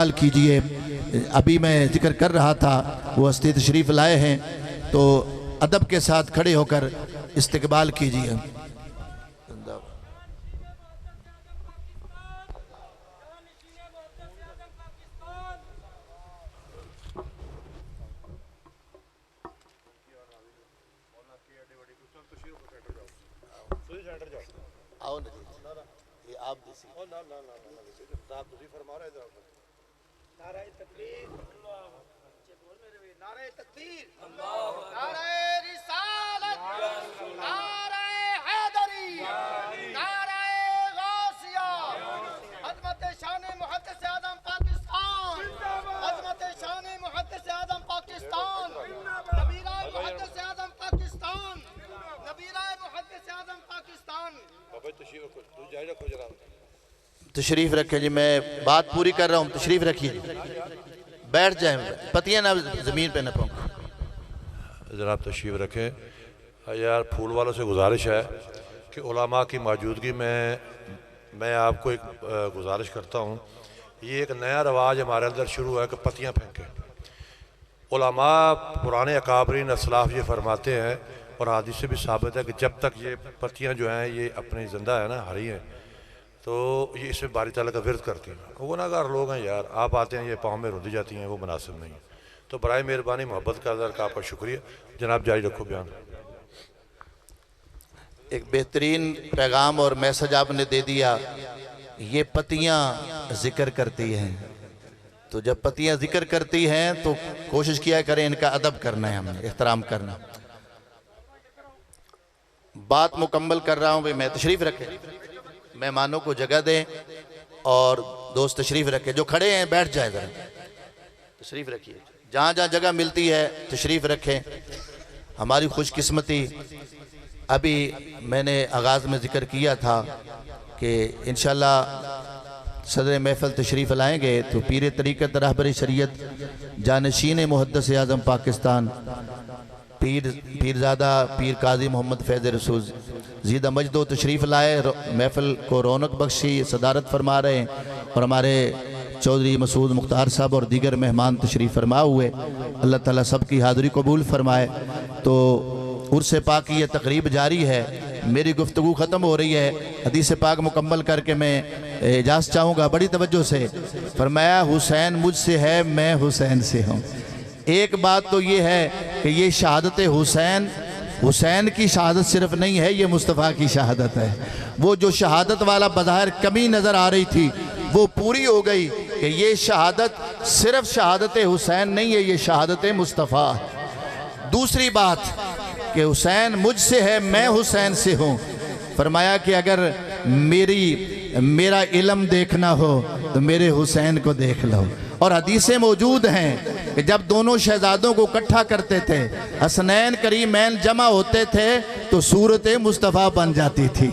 कीजिए। अभी मैं जिक्र कर रहा था वो हस्ती तशरीफ़ लाए हैं, तो अदब के साथ खड़े होकर इस्तकबाल कीजिए। तशरीफ़ रखें जी, मैं बात पूरी कर रहा हूँ, तशरीफ़ रखिए, बैठ जाए, पतियाँ ना ज़मीन पे न पहुँच। जनाब तशरीफ़ रखें। यार फूल वालों से गुजारिश है कि उलमा की मौजूदगी में मैं आपको एक गुजारिश करता हूँ। ये एक नया रवाज हमारे अंदर शुरू है कि पत्तियाँ फेंकें। उलमा पुराने अकाबरीन असलाफ ये फरमाते हैं और हादीस से भी साबित है कि जब तक ये पत्तियाँ जो हैं ये अपनी ज़िंदा है ना, हरी हैं, तो ये इसमें बारी ताला का विरद करती हैं। वो गुनाहगार लोग हैं यार, आप आते हैं ये पाँव में रुंधी जाती हैं, वो मुनासिब नहीं है। तो बराए मेहरबानी मोहब्बत का अदर का आपका शुक्रिया। जनाब जारी रखो बयान। एक बेहतरीन पैगाम और मैसेज आपने दे दिया। ये पत्तियाँ जिक्र करती हैं, तो जब पत्तियाँ जिक्र करती हैं तो कोशिश किया करें इनका अदब करना है, हमें एहतराम करना। बात मुकम्मल कर रहा हूँ भाई, मैं तशरीफ़ रखें, मेहमानों को जगह दें और दोस्त तशरीफ़ रखें। जो खड़े हैं बैठ जाए, ज़रा तशरीफ़ रखिए, जहाँ जहाँ जगह मिलती है तशरीफ़ रखें। हमारी खुशकिस्मती, अभी मैंने आगाज़ में ज़िक्र किया था कि इंशाअल्लाह सदर महफ़िल तशरीफ़ लाएंगे तो पीर तरीक़त रहबर शरीयत जानशीन मुहद्दिस आज़म पाकिस्तान पीरज़ादा पीर काजी मोहम्मद फैज़ रसूल ज़ीदा मजदो तशरीफ़ लाए, महफ़िल को रौनक बख्शी, सदारत फरमा रहे हैं। और हमारे चौधरी मसूद मुख्तार साहब और दीगर मेहमान तशरीफ़ फरमा हुए। अल्लाह ताला सब की हाज़िरी कबूल फरमाए। तो उर्स पाक की ये तकरीब जारी है, मेरी गुफ्तगू ख़त्म हो रही है। हदीस पाक मुकम्मल करके मैं इजाज़त चाहूँगा बड़ी तवज्जो से। फरमाया हुसैन मुझसे है, मैं हुसैन से हूँ। एक बात तो ये है कि ये शहादत हुसैन की शहादत सिर्फ नहीं है, ये मुस्तफ़ा की शहादत है। वो जो शहादत वाला बज़ाहिर कमी नज़र आ रही थी वो पूरी हो गई कि ये शहादत सिर्फ शहादत हुसैन नहीं है, ये शहादत मुस्तफ़ा है। दूसरी बात कि हुसैन मुझसे है, मैं हुसैन से हूँ। फरमाया कि अगर मेरा इल्म देखना हो तो मेरे हुसैन को देख लो। और हदीसें मौजूद हैं कि जब दोनों शहजादों को इकट्ठा करते थे, हसनैन करीमैन जमा होते थे तो सूरत मुस्तफ़ा बन जाती थी।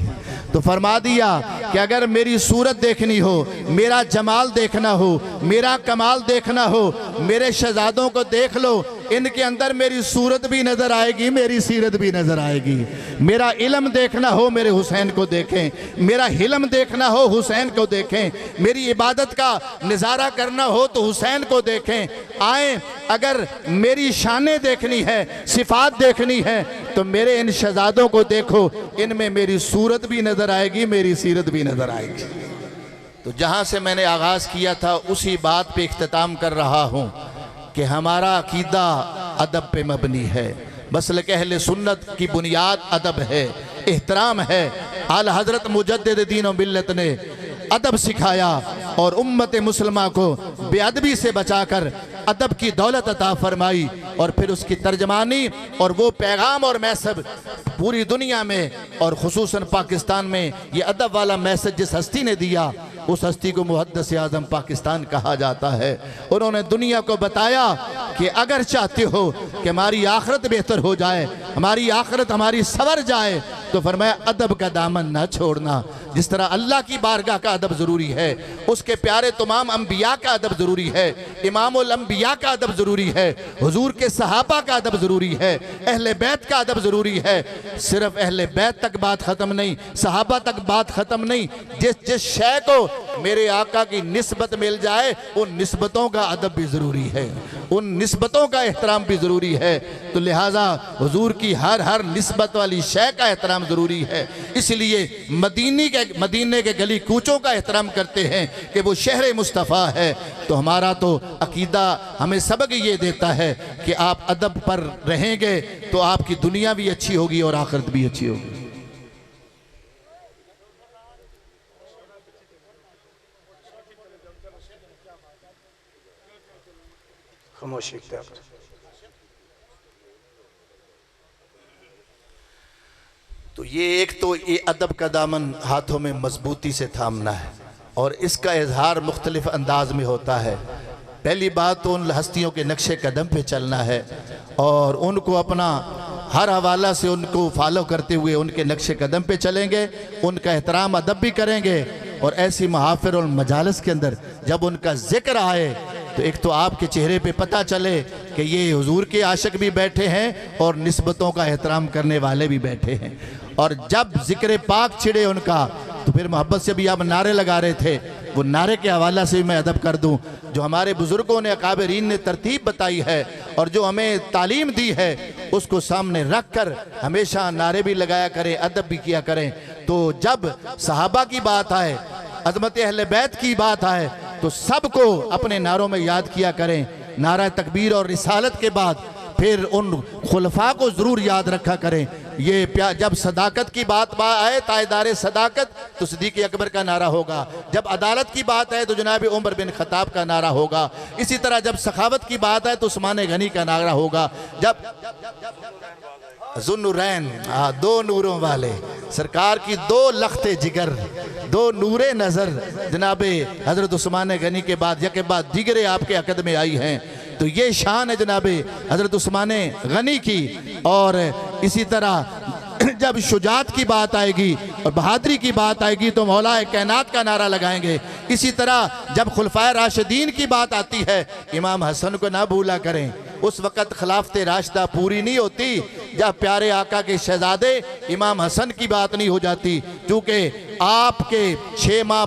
तो फरमा दिया कि अगर मेरी सूरत देखनी हो, मेरा जमाल देखना हो, मेरा कमाल देखना हो, मेरे शहजादों को देख लो, इनके अंदर मेरी सूरत भी नज़र आएगी, मेरी सीरत भी नज़र आएगी। मेरा इल्म देखना हो, मेरे हुसैन को देखें। मेरा हिल्म देखना हो, हुसैन को देखें। मेरी इबादत का नज़ारा करना हो तो हुसैन को देखें। आए, अगर मेरी शानें देखनी है, सिफ़ात देखनी है, तो मेरे इन शहजादों को देखो, इनमें मेरी सूरत भी नज़र आएगी, मेरी सीरत भी नज़र आएगी। तो जहाँ से मैंने आगाज़ किया था उसी बात पे इख्तिताम कर रहा हूँ कि हमारा अकीदा अदब पे मबनी है। मसलक अहले सुन्नत की बुनियाद अदब है, एहतराम है। आला हज़रत मुजद्दिद दीन व मिल्लत ने अदब सिखाया और उम्मत मुसलमा को बेअदबी से बचाकर अदब की दौलत अता फरमाई। और फिर उसकी तर्जमानी और वो पैगाम और मैसेज पूरी दुनिया में और खुसूसन पाकिस्तान में ये अदब वाला मैसेज जिस हस्ती ने दिया, उस हस्ती को मुहद्दिस आज़म पाकिस्तान कहा जाता है। उन्होंने दुनिया को बताया कि अगर चाहते हो कि हमारी आखिरत बेहतर हो जाए, हमारी आखिरत हमारी सवर जाए, तो फरमाया अदब का दामन ना छोड़ना। जिस तरह अल्लाह की बारगाह का अदब ज़रूरी है, उसके प्यारे तमाम अम्बिया का अदब ज़रूरी है, इमामुल अम्बिया का अदब ज़रूरी है, हुजूर के सहाबा का अदब ज़रूरी है, अहले बैत का अदब ज़रूरी है। सिर्फ अहले बैत तक बात ख़त्म नहीं, सहाबा तक बात ख़त्म नहीं, जिस जिस शय को मेरे आका की निस्बत मिल जाए उन निस्बतों का अदब भी ज़रूरी है, उन निस्बतों का एहतराम भी ज़रूरी है। तो लिहाजा हुजूर की हर निस्बत वाली शय का एहतराम ज़रूरी है। इसलिए मदीने के गली कूचों का एहतराम करते हैं कि वो शहर मुस्तफ़ा है। तो हमारा तो अकीदा हमें सबक ये देता है कि आप अदब पर रहेंगे तो आपकी दुनिया भी अच्छी होगी और आखिरत भी अच्छी होगी। खामोशी इख्तियार। तो ये एक तो ये अदब का दामन हाथों में मजबूती से थामना है और इसका इजहार मुख्तलिफ अंदाज में होता है। पहली बात तो उन हस्तियों के नक्शे कदम पे चलना है और उनको अपना हर हवाला से उनको फॉलो करते हुए उनके नक्शे कदम पे चलेंगे, उनका एहतराम अदब भी करेंगे। और ऐसी महाफिर और मजालस के अंदर जब उनका जिक्र आए तो एक तो आपके चेहरे पे पता चले कि ये हुजूर के आशिक भी बैठे हैं और निस्बतों का एहतराम करने वाले भी बैठे हैं। और जब जिक्र पाक छिड़े उनका तो फिर मोहब्बत से भी आप नारे लगा रहे थे, वो नारे के हवाला से भी मैं अदब कर दूं। जो हमारे बुज़ुर्गों ने अकाबरीन ने तरतीब बताई है और जो हमें तालीम दी है उसको सामने रख कर हमेशा नारे भी लगाया करें, अदब भी किया करें। तो जब सहाबा की बात आए, अज़मत अहले बैत की बात आए तो सबको अपने नारों में याद किया करें। नारा तकबीर और रिसालत के बाद फिर उन खुलफा को ज़रूर याद रखा करें। ये जब सदाकत की बात आए तायदार सदाकत तो सिद्दीक़ अकबर का नारा होगा, जब अदालत की बात आए तो जनाब उमर बिन खत्ताब का नारा होगा, इसी तरह जब सखावत की बात आए तो उस्मान गनी का नारा होगा, जब ज़ुन्नुरैन दो नूरों वाले सरकार की दो लख्ते जिगर दो नूरे नज़र जनाब हज़रत उस्मान गनी के बाद यके बाद दिगरे आपके अकद में आई हैं। तो ये शान है जनाब हज़रत उस्मान गनी की। और इसी तरह जब शुजात की बात आएगी और बहादुरी की बात आएगी तो मौला कायनात का नारा लगाएंगे। इसी तरह जब खुलफाए राशिदीन की बात आती है इमाम हसन को ना भूला करें। उस वक़्त खिलाफत राशिदा पूरी नहीं होती जब प्यारे आका के शहजादे इमाम हसन की बात नहीं हो जाती, क्योंकि आपके 6 माह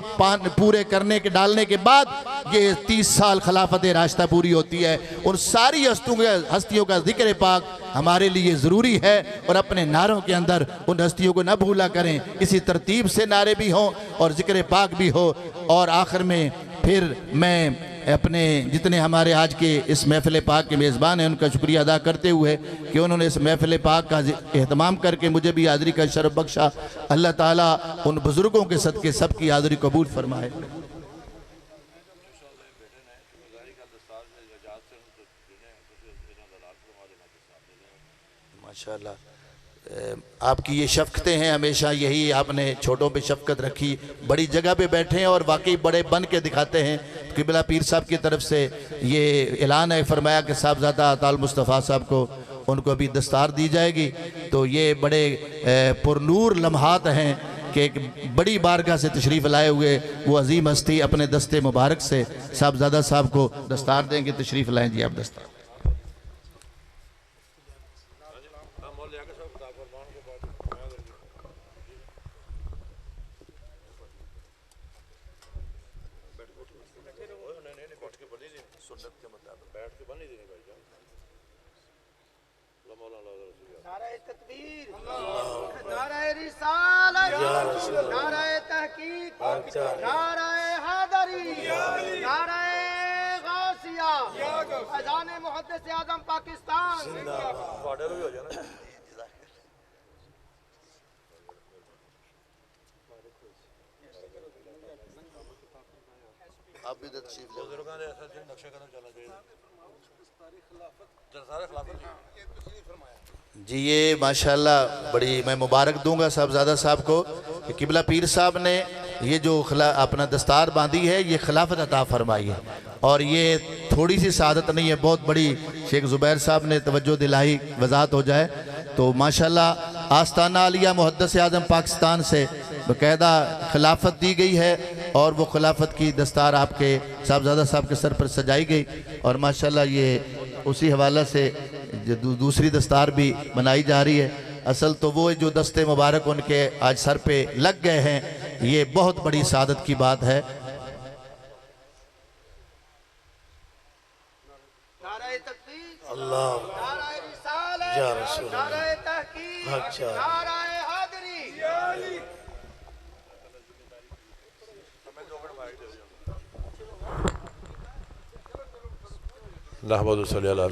पूरे करने के डालने के बाद ये 30 साल खिलाफत राशिदा पूरी होती है। उन सारी हस्तियों का जिक्र पाक हमारे लिए ज़रूरी है और अपने नारों के अंदर उन हस्तियों को न भूला करें। इसी तरतीब से नारे भी हों और जिक्र पाक भी हो। और आखिर में फिर मैं अपने जितने हमारे आज के इस महफिल पाक के मेज़बान हैं उनका शुक्रिया अदा करते हुए कि उन्होंने इस महफिल पाक का एहतमाम करके मुझे भी हाज़िरी का शरफ़ बख्शा। अल्लाह ताला उन बुज़ुर्गों के सदक़े सबकी हाज़िरी कबूल फरमाए। माशाअल्लाह, आपकी ये शफ़क़तें हैं, हमेशा यही आपने छोटों पे शफ़क़त रखी, बड़ी जगह पे बैठे हैं और वाकई बड़े बन के दिखाते हैं। क़िबला पीर साहब की तरफ से ये ऐलान है, फरमाया कि साहबज़ादा अताउल मुस्तफ़ा साहब को उनको अभी दस्तार दी जाएगी। तो ये बड़े पुरनूर लम्हात हैं कि एक बड़ी बारगाह से तशरीफ़ लाए हुए वो अजीम हस्ती अपने दस्ते मुबारक से साहबज़ादा साहब को दस्तार देंगे। तशरीफ़ लाएँ जी आप दस्तार। नारे तकबीर, नारे रिसालत, नारे तहकीक, नारे हैदरी, नारे गौसिया, अज़ान मुहद्दिस आज़म पाकिस्तान। जी ये माशाल्लाह बड़ी मैं मुबारक दूंगा साहबज़ादा साहब को कि क़िबला पीर साहब ने ये जो अपना दस्तार बांधी है ये खिलाफत अता फरमाई है। और ये थोड़ी सी सादत नहीं है, बहुत बड़ी। शेख ज़ुबैर साहब ने तवज्जो दिलाई, वजाहत हो जाए तो माशाल्लाह आस्ताना आलिया मुहद्दिस आज़म पाकिस्तान से बाकायदा खिलाफत दी गई है और वो खिलाफत की दस्तार आपके साहबजादा साहब के सर पर सजाई गई और माशाल्लाह ये उसी हवाला से दूसरी दस्तार भी बनाई जा रही है। असल तो वो जो दस्ते मुबारक उनके आज सर पे लग गए हैं, ये बहुत बड़ी सादत की बात है। नाराए तकबीर, अल्लाह नाराए रिसालत, या रसूल अल्लाह। नाराए तहकीक, अच्छा। नाराए हैदरी। नहमदुहु व सल्ली अला